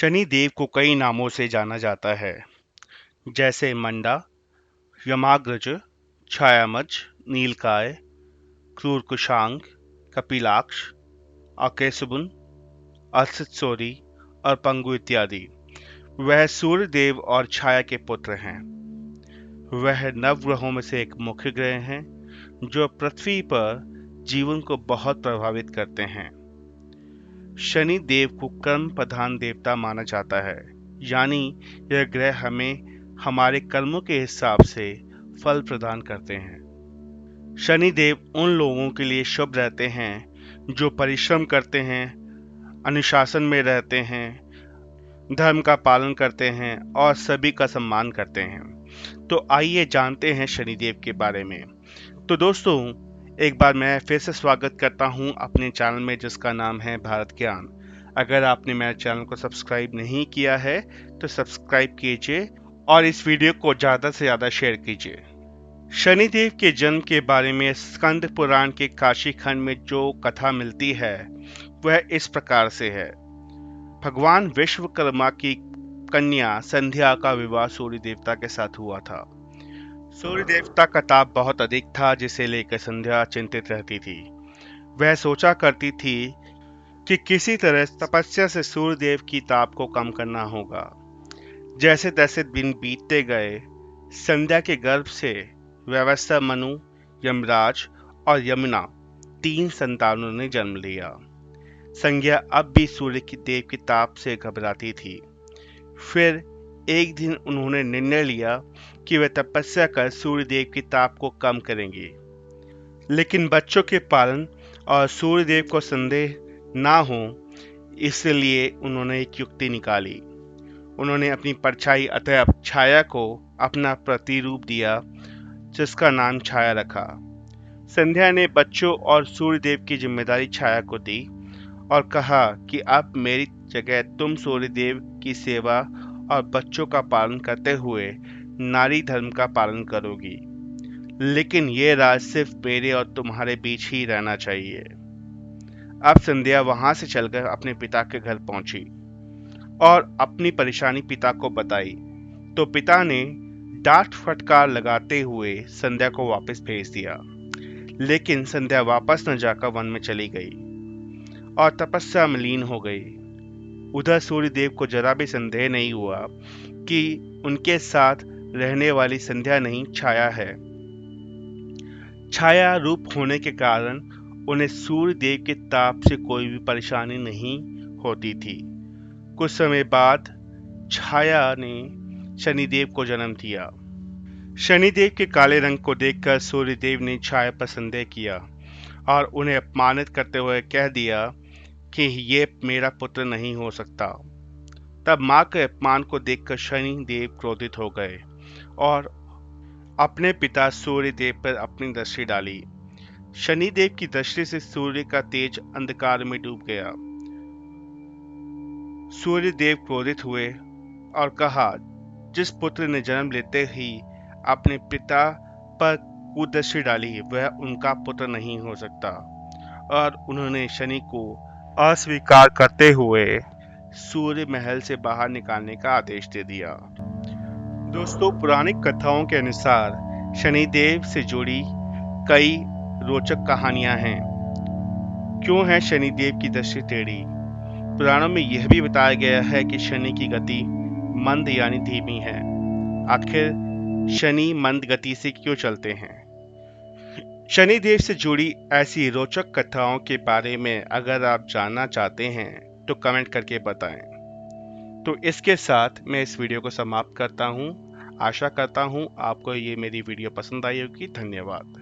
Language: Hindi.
शनि देव को कई नामों से जाना जाता है, जैसे मंदा, यमाग्रज, छायामच, नीलकाय, क्रूरकुशांग, कपिलाक्ष, अकेसुबुन, असितसोरी और पंगु इत्यादि। वह सूर्य देव और छाया के पुत्र हैं। वह नवग्रहों में से एक मुख्य ग्रह हैं, जो पृथ्वी पर जीवन को बहुत प्रभावित करते हैं। शनि देव को कर्म प्रधान देवता माना जाता है, यानी यह ग्रह हमें हमारे कर्मों के हिसाब से फल प्रदान करते हैं। शनि देव उन लोगों के लिए शुभ रहते हैं जो परिश्रम करते हैं, अनुशासन में रहते हैं, धर्म का पालन करते हैं और सभी का सम्मान करते हैं। तो आइए जानते हैं शनिदेव के बारे में। तो दोस्तों, एक बार मैं फिर से स्वागत करता हूं अपने चैनल में, जिसका नाम है भारत ज्ञान। अगर आपने मेरे चैनल को सब्सक्राइब नहीं किया है तो सब्सक्राइब कीजिए और इस वीडियो को ज़्यादा से ज़्यादा शेयर कीजिए। शनिदेव के जन्म के बारे में स्कंद पुराण के काशी खंड में जो कथा मिलती है वह इस प्रकार से है। भगवान विश्वकर्मा की कन्या संध्या का विवाह सूर्य देवता के साथ हुआ था। सूर्य देवता का ताप बहुत अधिक था, जिसे लेकर संध्या चिंतित रहती थी। वह सोचा करती थी कि किसी तरह तपस्या से सूर्य देव की ताप को कम करना होगा। जैसे तैसे दिन बीतते गए, संध्या के गर्भ से वैवस्वत, मनु, यमराज और यमुना 3 संतानों ने जन्म लिया। संज्ञा अब भी सूर्य की देव की ताप से घबराती थी। फिर एक दिन उन्होंने निर्णय लिया कि वे तपस्या कर सूर्य देव की ताप को कम करेंगे। लेकिन बच्चों के पालन और सूर्य देव को संदेह ना हो, इसलिए उन्होंने एक युक्ति निकाली। उन्होंने अपनी परछाई अतः छाया को अपना प्रतिरूप दिया, जिसका नाम छाया रखा। संध्या ने बच्चों और सूर्य देव की जिम्मेदारी छाया को दी और कहा कि अब मेरी जगह तुम सूर्य देव की सेवा और बच्चों का पालन करते हुए नारी धर्म का पालन करोगी। लेकिन ये राज सिर्फ मेरे और तुम्हारे बीच ही रहना चाहिए। अब संध्या वहां से चलकर अपने पिता के घर पहुंची और अपनी परेशानी पिता को बताई। तो पिता ने डांट फटकार लगाते हुए संध्या को वापस भेज दिया। लेकिन संध्या वापस न जाकर वन में चली गई और तपस्या में लीन हो गई। उधर सूर्य देव को जरा भी संदेह नहीं हुआ कि उनके साथ रहने वाली संध्या नहीं, छाया है। छाया रूप होने के कारण उन्हें सूर्य देव के ताप से कोई भी परेशानी नहीं होती थी। कुछ समय बाद छाया ने शनिदेव को जन्म दिया। शनिदेव के काले रंग को देखकर सूर्य देव ने छाया पर संदेह किया और उन्हें अपमानित करते हुए कह दिया कि ये मेरा पुत्र नहीं हो सकता। तब मां के अपमान को देखकर शनि देव क्रोधित हो गए और अपने पिता सूर्य देव पर अपनी दृष्टि डाली। शनि देव की दृष्टि से सूर्य का तेज अंधकार में डूब गया। सूर्य देव क्रोधित हुए और कहा, जिस पुत्र ने जन्म लेते ही अपने पिता पर कुदृष्टि डाली वह उनका पुत्र नहीं हो सकता। और उन्होंने शनि को अस्वीकार करते हुए सूर्य महल से बाहर निकालने का आदेश दे दिया। दोस्तों, पौराणिक कथाओं के अनुसार शनिदेव से जुड़ी कई रोचक कहानियां हैं। क्यों है शनिदेव की दृष्टि टेढ़ी? पुराणों में यह भी बताया गया है कि शनि की गति मंद यानी धीमी है। आखिर शनि मंद गति से क्यों चलते हैं? शनिदेव से जुड़ी ऐसी रोचक कथाओं के बारे में अगर आप जानना चाहते हैं तो कमेंट करके बताएं। तो इसके साथ मैं इस वीडियो को समाप्त करता हूं। आशा करता हूं आपको ये मेरी वीडियो पसंद आई होगी। धन्यवाद।